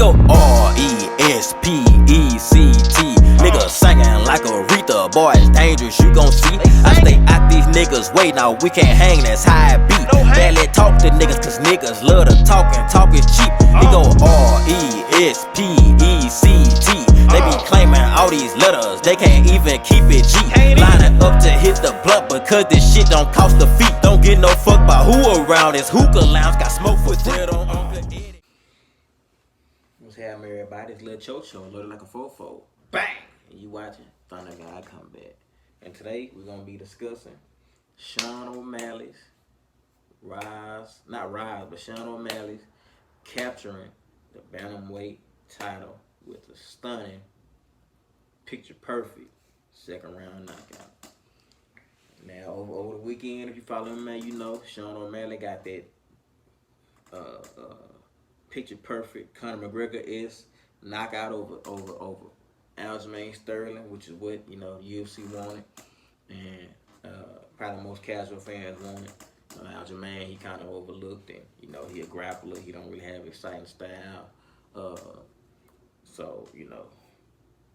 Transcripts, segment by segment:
go R-E-S-P-E-C-T. Niggas singing like Aretha, boy, it's dangerous, you gon' see. I stay out these niggas' way, now we can't hang, that's how it be. Barely talk to niggas, cause niggas love to talk, and talk is cheap. It go R-E-S-P-E-C-T. They be claiming all these letters, they can't even keep it G. Lining up to hit the blunt because this shit don't cost a fee. Don't get no fuck by who around this hookah lounge, got smoke for dead on Uncle Eddie. What's happening, everybody? It's Lil Chocho, loaded like a fofo. Bang! And you watching Thunder God Comeback. And today we're gonna be discussing Sean O'Malley's Sean O'Malley's capturing the bantamweight title with a stunning, picture-perfect second-round knockout. Now, over the weekend, if you follow him, man, you know Sean O'Malley got that picture-perfect Conor McGregor-esque knockout over Aljamain Sterling, which is what, you know, UFC wanted, and probably most casual fans wanted. Aljamain, he kind of overlooked, and you know, he a grappler. He don't really have exciting style. So you know,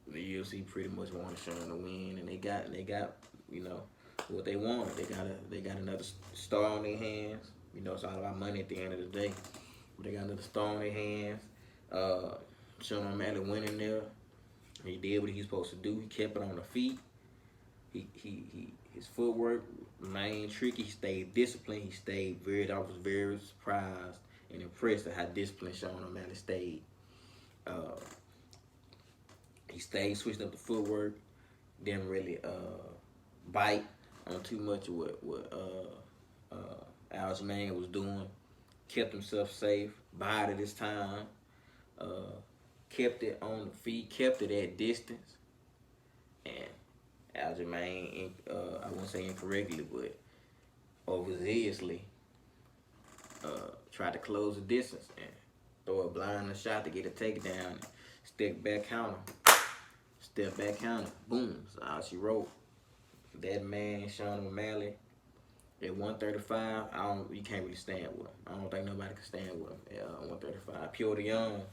the UFC pretty much wanted Sean to win, and they got you know what they wanted. They got another star on their hands. You know, it's all about money at the end of the day. But they got another star on their hands. Sean O'Malley went in there. He did what he was supposed to do. He kept it on the feet. His footwork remained tricky. He stayed disciplined. He stayed I was very surprised and impressed at how disciplined Sean O'Malley stayed. He stayed, switched up the footwork, didn't really bite on too much of what Aljamain was doing. Kept himself safe, bided his time, kept it on the feet, kept it at distance, and Aljamain, I won't say incorrectly, but overzealously tried to close the distance and throw a blind shot to get a takedown. Step back counter, boom. So all she wrote. That man, Sean O'Malley, at 135, you can't really stand with him. I don't think nobody can stand with him at 135. Petr Yan,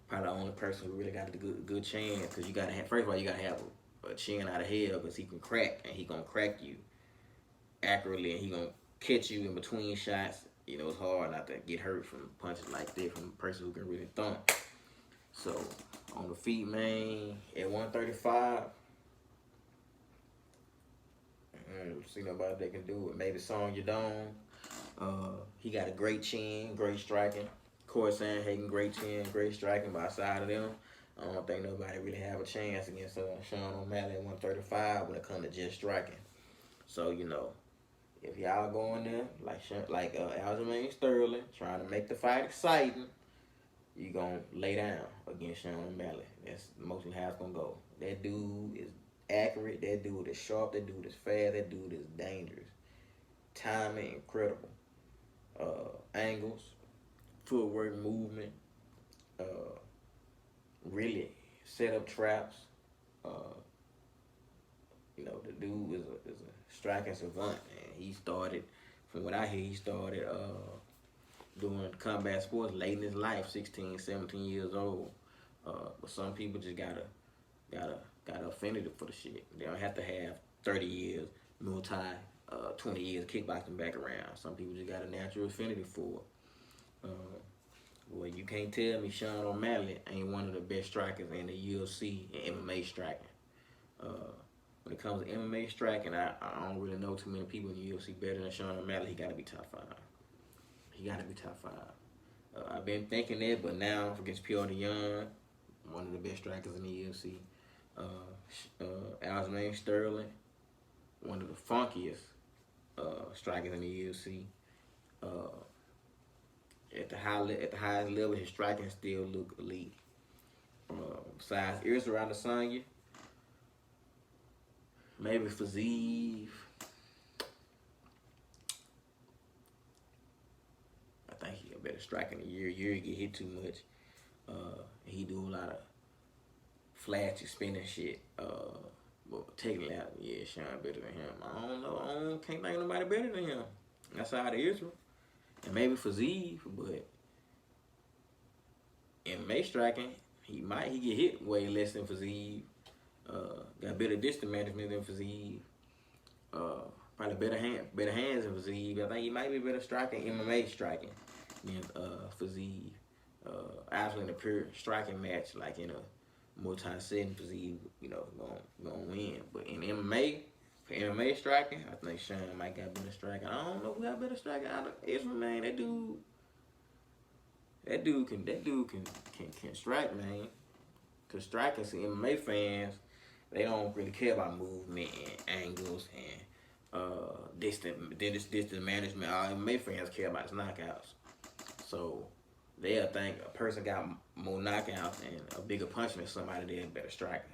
probably the only person who really got a good chance, because you gotta have, first of all, you gotta have a chin out of hell, because he can crack, and he gonna crack you accurately, and he gonna catch you in between shots. You know, it's hard not to get hurt from punches like that from a person who can really thump. So on the feet, man, at 135, see nobody that can do it. Maybe Song Yadong. He got a great chin, great striking. Corey Sandhagen, great chin, great striking. But outside of them, I don't think nobody really have a chance against Sean O'Malley at 135 when it comes to just striking. So, you know, if y'all going there like Aljamain Sterling, trying to make the fight exciting, you gonna lay down against Sean O'Malley. That's mostly how it's gonna go. That dude is accurate. That dude is sharp. That dude is fast. That dude is dangerous. Timing, incredible. Angles, footwork, movement. Really set up traps. You know, the dude is a striking savant, and he started, from what I hear, doing combat sports late in his life, 16, 17 years old. But some people just got affinity for the shit. They don't have to have 30 years, Muay Thai, 20 years kickboxing background. Some people just got a natural affinity for it. Well, you can't tell me Sean O'Malley ain't one of the best strikers in the UFC and MMA striking. When it comes to MMA striking, I don't really know too many people in the UFC better than Sean O'Malley. He got to be top 5. I've been thinking that, but now against Petr Yan, one of the best strikers in the UFC. Aljamain Sterling, one of the funkiest strikers in the UFC. At the highest level, his striking still look elite. Besides Israel Adesanya, maybe Fiziev. I think he a better striker in a year. He get hit too much. He do a lot of flashy spinning shit. But taking out, yeah, Sean better than him. I don't know. Can't think of nobody better than him. Outside of Israel. And maybe Fiziev, but MMA striking, he get hit way less than Fiziev. Got better distance management than Fiziev. Probably better hands than Fiziev. I think he might be better striking MMA striking than Fiziev. Actually, in a pure striking match, like in a multi-setting, Fiziev, gonna win. But in MMA, for MMA striking, I think Sean might got better striking. I don't know who got better striking out of Israel, man. That dude can strike, man. Cause striking, see MMA fans, they don't really care about movement and angles and distance management. All MMA fans care about is knockouts. So they'll think a person got more knockouts and a bigger punch than somebody they're better striker.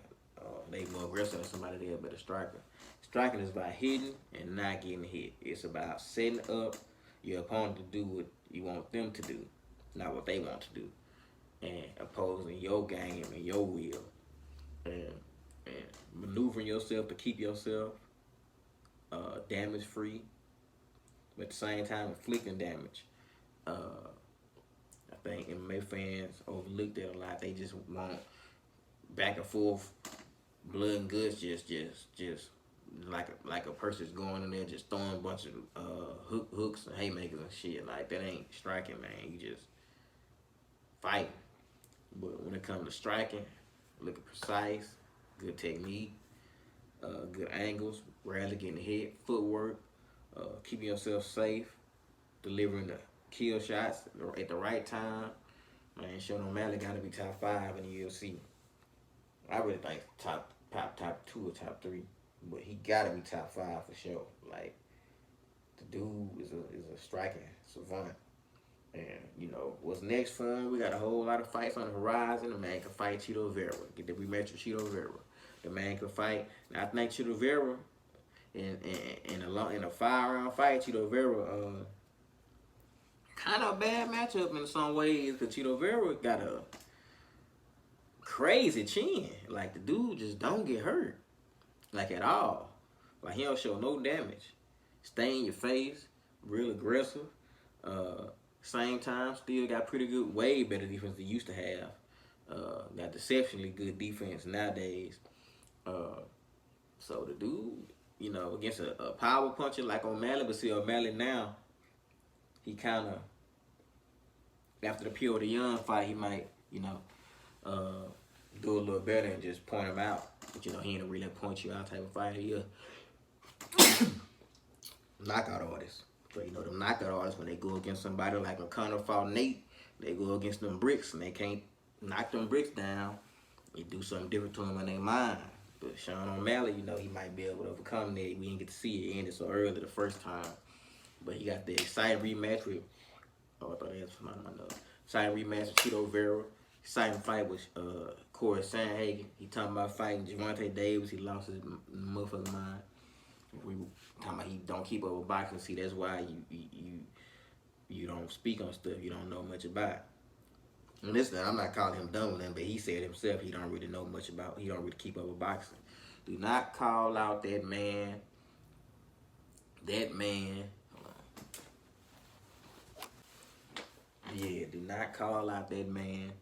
They more aggressive than somebody they're better striker. Striking is about hitting and not getting hit. It's about setting up your opponent to do what you want them to do, not what they want to do, and opposing your game and your will, and maneuvering yourself to keep yourself damage free, but at the same time inflicting damage. I think MMA fans overlook that a lot. They just want back and forth, blood and guts, just like a person's going in there just throwing a bunch of hooks and haymakers and shit. Like, that ain't striking, man. You just fight. But when it comes to striking, looking precise, good technique, good angles, rarely getting hit, footwork, keeping yourself safe, delivering the kill shots at the right time. Man, Sean O'Malley got to be top 5 in the UFC. I really think top 2 or top 3, but he got to be top 5 for sure. Like, the dude is a striking savant. And, what's next for him? We got a whole lot of fights on the horizon. The man can fight Chito Vera. Get the rematch with Chito Vera. The man can fight. Now, I think Chito Vera, in a 5-round fight, Chito Vera, kind of a bad matchup in some ways, because Chito Vera got a crazy chin. Like, the dude just don't get hurt, like, at all. Like, he don't show no damage. Stay in your face, real aggressive. Same time, still got pretty good, way better defense than he used to have. Got deceptionally good defense nowadays. So the dude, against a power puncher like O'Malley, but see, O'Malley now, he kind of, after the Pure the Young fight, he might, do a little better and just point him out. But, he ain't a really point you out type of fighter. He a knockout artist. But, them knockout artists, when they go against somebody like O'Connor fought Nate, they go against them bricks and they can't knock them bricks down. They do something different to them in their mind. But Sean O'Malley, he might be able to overcome that. We didn't get to see it ended so early the first time. But he got the exciting rematch with, I thought that was my notes. Exciting rematch with Chito Vera. Exciting fight with Corey Sandhagen. He talking about fighting Gervonta Davis. He lost his motherfucking mind. We talking about he don't keep up with boxing. See, that's why you don't speak on stuff you don't know much about. And listen, I'm not calling him dumb, but he said himself he don't really know much about. He don't really keep up with boxing. Do not call out that man. That man. Yeah, do not call out that man.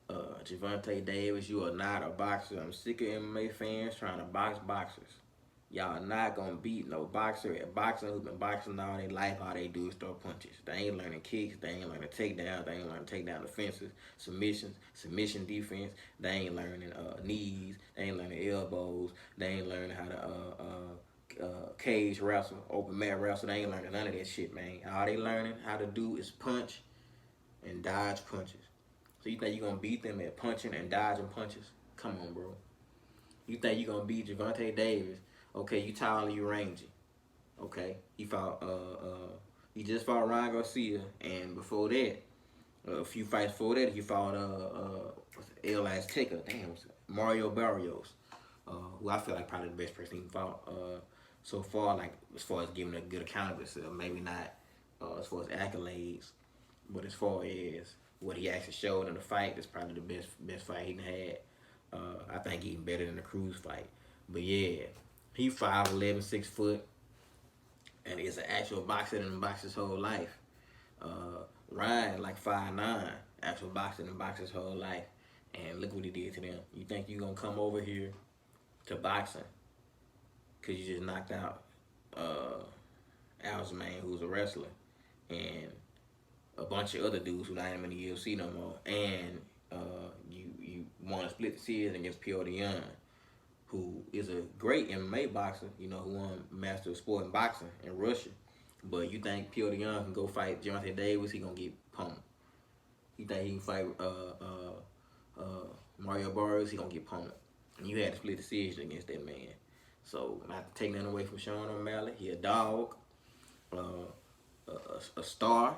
Gervonta Davis, you are not a boxer. I'm sick of MMA fans trying to box boxers. Y'all are not going to beat no boxer at boxing who's been boxing all their life. All they do is throw punches. They ain't learning kicks. They ain't learning takedowns. They ain't learning takedown defenses, submissions, submission defense. They ain't learning knees. They ain't learning elbows. They ain't learning how to cage wrestle, open mat wrestle. They ain't learning none of that shit, man. All they learning how to do is punch and dodge punches. So you think you're going to beat them at punching and dodging punches? Come on, bro. You think you're going to beat Gervonta Davis? Okay, you tall and you rangy. Okay, he just fought Ryan Garcia, and before that, a few fights before that, he fought El Azteca. Damn, Mario Barrios, who I feel like probably the best person he fought so far. Like, as far as giving a good account of himself, maybe not as far as accolades, but as far as what he actually showed in the fight, that's probably the best fight he had. I think even better than the Cruz fight. But yeah, he 5'11", 6 foot, and is an actual boxer and boxed his whole life. Ryan like 5'9", actual boxing and boxed his whole life, and look what he did to them. You think you gonna come over here to boxing because you just knocked out Aljamain, who's a wrestler, and a bunch of other dudes who not even in the UFC no more, and you want to split the series against Petr Yan, who is a great MMA boxer, who won Master of Sport in boxing in Russia. But you think Petr Yan can go fight Gervonta Davis? He gonna get pummeled. You think he can fight Mario Barrios? He gonna get pummeled. And you had to split the series against that man. So not to take nothing away from Sean O'Malley, he a dog, a star,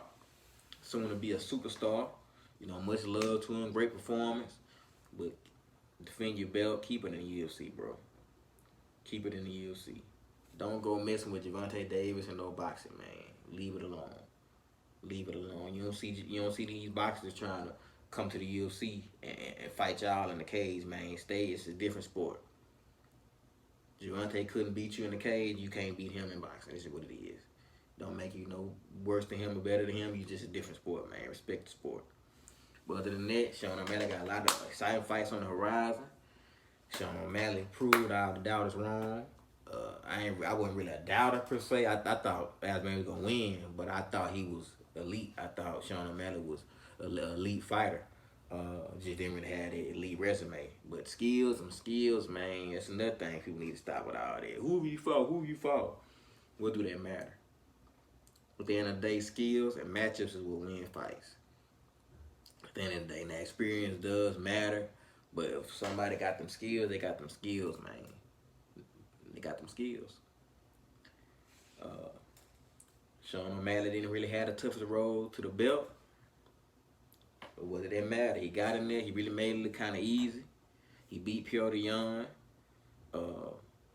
soon to be a superstar. Much love to him, great performance. But defend your belt, keep it in the UFC, bro. Keep it in the UFC. Don't go messing with Gervonta Davis and no boxing, man. Leave it alone. Leave it alone. You don't see these boxers trying to come to the UFC and fight y'all in the cage, man. It's a different sport. Gervonta couldn't beat you in the cage. You can't beat him in boxing. This is what it is. Don't make you no worse than him or better than him. You just a different sport, man. Respect the sport. But other than that, Sean O'Malley got a lot of exciting fights on the horizon. Sean O'Malley proved all the doubters wrong. I wasn't really a doubter per se. I thought Aljamain was gonna win, but I thought he was elite. I thought Sean O'Malley was an elite fighter. Just didn't really have that elite resume. But skills, man, that's another thing people need to stop with all that. Who you fought? What do that matter? At the end of the day, skills and matchups is what win fights. At the end of the day, now experience does matter, but if somebody got them skills, they got them skills, man. They got them skills. Sean O'Malley didn't really have the toughest road to the belt. But what did that matter? He got in there. He really made it look kind of easy. He beat Petr Yan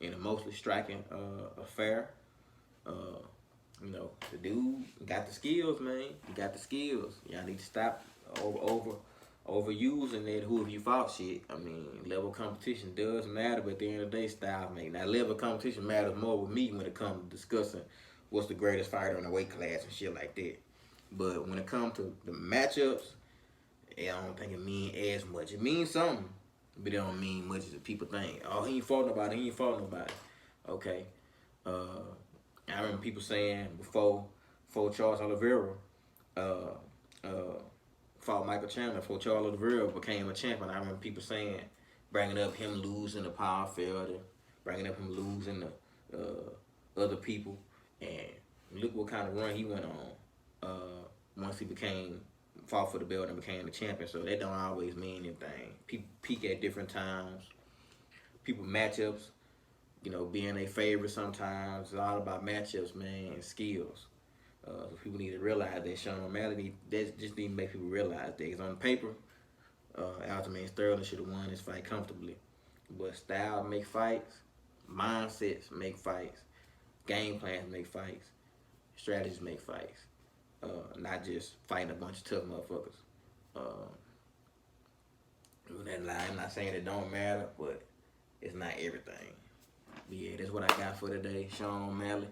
in a mostly striking affair. The dude got the skills, man. He got the skills. Y'all need to stop overusing that who have you fought shit. I mean, level competition does matter, but at the end of the day, style make. Now, level competition matters more with me when it comes to discussing what's the greatest fighter in the weight class and shit like that. But when it comes to the matchups, I don't think it means as much. It means something, but it don't mean much as people think. Oh, he ain't fought nobody. Okay. I remember people saying before Charles Oliveira fought Michael Chandler, before Charles Oliveira became a champion, I remember people saying, bringing up him losing the power fielder, bringing up him losing the other people, and look what kind of run he went on once he fought for the belt and became the champion. So that don't always mean anything. People peak at different times. People matchups, being their favorite sometimes. It's all about matchups, man, and skills. So people need to realize that Sean O'Malley, that just need to make people realize that. Because on paper, Aljamain Sterling should have won this fight comfortably. But style make fights, mindsets make fights, game plans make fights, strategies make fights. Not just fighting a bunch of tough motherfuckers. I'm not saying it don't matter, but it's not everything. But yeah, that's what I got for today. Sean O'Malley,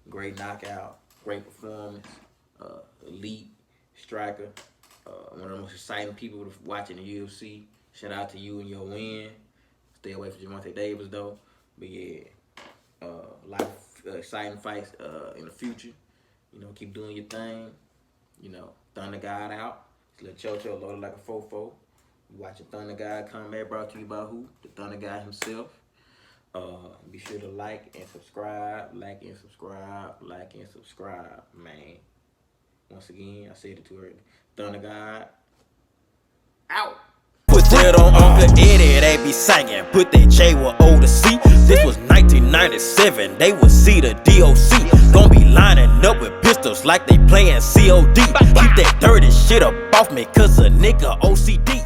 great knockout, great performance, elite striker, one of the most exciting people watching the UFC. Shout out to you and your win. Stay away from Gervonta Davis though. But yeah, a lot of exciting fights in the future. Keep doing your thing. Thunder God out. It's Lil Chocho loaded like a fofo. You watching Thunder God Combat, brought to you by who? The Thunder God himself. Be sure to like and subscribe, man. Once again, I said it too early. Thunder God out. Put that on Uncle Eddie, they be singing. Put that J with O to C. This was 1997, they would see the DOC. Gonna be lining up with pistols like they playing COD. Keep that dirty shit up off me, cause a nigga OCD.